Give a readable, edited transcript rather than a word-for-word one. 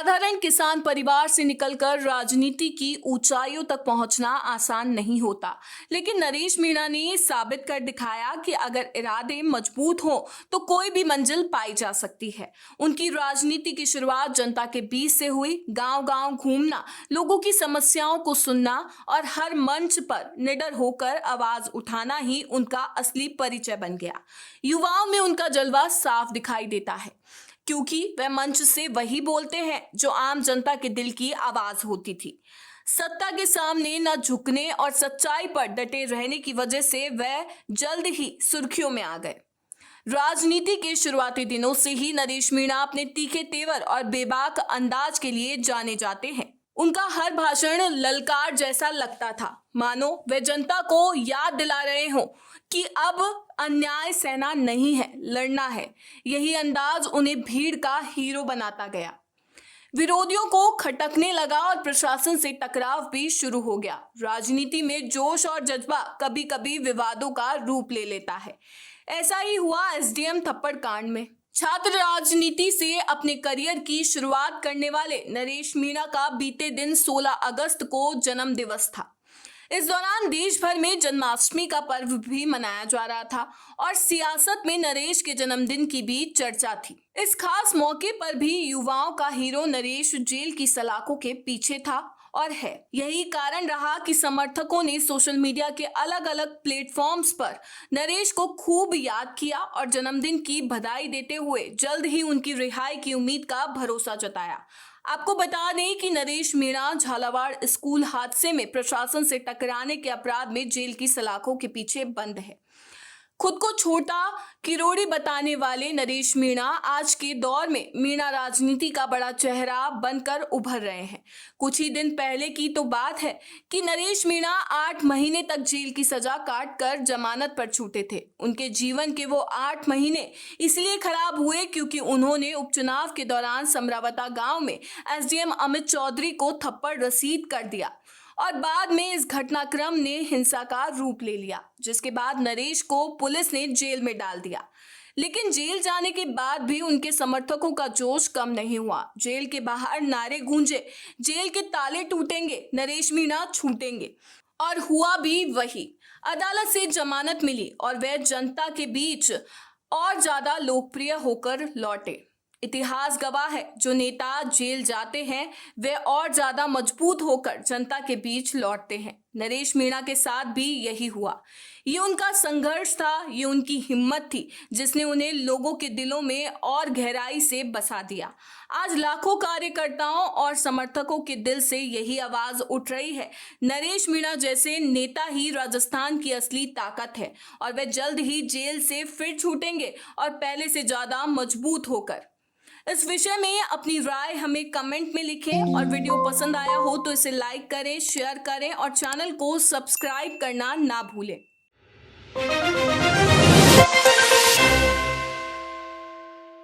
साधारण किसान परिवार से निकलकर राजनीति की ऊंचाइयों तक पहुंचना आसान नहीं होता, लेकिन नरेश मीणा ने साबित कर दिखाया कि अगर इरादे मजबूत हों तो कोई भी मंजिल पाई जा सकती है। उनकी राजनीति की शुरुआत जनता के बीच से हुई। गांव-गांव घूमना, लोगों की समस्याओं को सुनना और हर मंच पर निडर होकर आवाज उठाना ही उनका असली परिचय बन गया। युवाओं में उनका जलवा साफ दिखाई देता है, क्योंकि वह मंच से वही बोलते हैं जो आम जनता के दिल की आवाज होती थी। सत्ता के सामने न झुकने और सच्चाई पर डटे रहने की वजह से वह जल्द ही सुर्खियों में आ गए। राजनीति के शुरुआती दिनों से ही नरेश मीणा अपने तीखे तेवर और बेबाक अंदाज के लिए जाने जाते हैं। उनका हर भाषण ललकार जैसा लगता था, मानो वे जनता को याद दिला रहे हों कि अब अन्याय सहना नहीं है, लड़ना है। यही अंदाज उन्हें भीड़ का हीरो बनाता गया। विरोधियों को खटकने लगा और प्रशासन से टकराव भी शुरू हो गया। राजनीति में जोश और जज्बा कभी कभी विवादों का रूप ले लेता है। ऐसा ही हुआ एसडीएम थप्पड़ कांड में। छात्र राजनीति से अपने करियर की शुरुआत करने वाले नरेश मीणा का बीते दिन 16 अगस्त को जन्म दिवस था। इस दौरान देश भर में जन्माष्टमी का पर्व भी मनाया जा रहा था और सियासत में नरेश के जन्मदिन की भी चर्चा थी। इस खास मौके पर भी युवाओं का हीरो नरेश जेल की सलाखों के पीछे था और है। यही कारण रहा कि समर्थकों ने सोशल मीडिया के अलग अलग प्लेटफॉर्म्स पर नरेश को खूब याद किया और जन्मदिन की बधाई देते हुए जल्द ही उनकी रिहाई की उम्मीद का भरोसा जताया। आपको बता दें कि नरेश मीणा झालावाड़ स्कूल हादसे में प्रशासन से टकराने के अपराध में जेल की सलाखों के पीछे बंद है। खुद को छोटा किरोड़ी बताने वाले नरेश मीणा आज के दौर में मीणा राजनीति का बड़ा चेहरा बनकर उभर रहे हैं। कुछ ही दिन पहले की तो बात है कि नरेश मीणा 8 महीने तक जेल की सजा काट कर जमानत पर छूटे थे। उनके जीवन के वो 8 महीने इसलिए खराब हुए क्योंकि उन्होंने उपचुनाव के दौरान समरावता गांव में एसडीएम अमित चौधरी को थप्पड़ रसीद कर दिया और बाद में इस घटनाक्रम ने हिंसा का रूप ले लिया, जिसके बाद नरेश को पुलिस ने जेल में डाल दिया। लेकिन जेल जाने के बाद भी उनके समर्थकों का जोश कम नहीं हुआ। जेल के बाहर नारे गूंजे, जेल के ताले टूटेंगे, नरेश मीणा छूटेंगे। और हुआ भी वही। अदालत से जमानत मिली और वह जनता के बीच और ज्यादा लोकप्रिय होकर लौटे। इतिहास गवाह है, जो नेता जेल जाते हैं वे और ज्यादा मजबूत होकर जनता के बीच लौटते हैं। नरेश मीणा के साथ भी यही हुआ। ये उनका संघर्ष था, ये उनकी हिम्मत थी जिसने उन्हें लोगों के दिलों में और गहराई से बसा दिया। आज लाखों कार्यकर्ताओं और समर्थकों के दिल से यही आवाज उठ रही है, नरेश मीणा जैसे नेता ही राजस्थान की असली ताकत है और वे जल्द ही जेल से फिर छूटेंगे और पहले से ज्यादा मजबूत होकर। इस विषय में अपनी राय हमें कमेंट में लिखें और वीडियो पसंद आया हो तो इसे लाइक करें, शेयर करें और चैनल को सब्सक्राइब करना ना भूलें।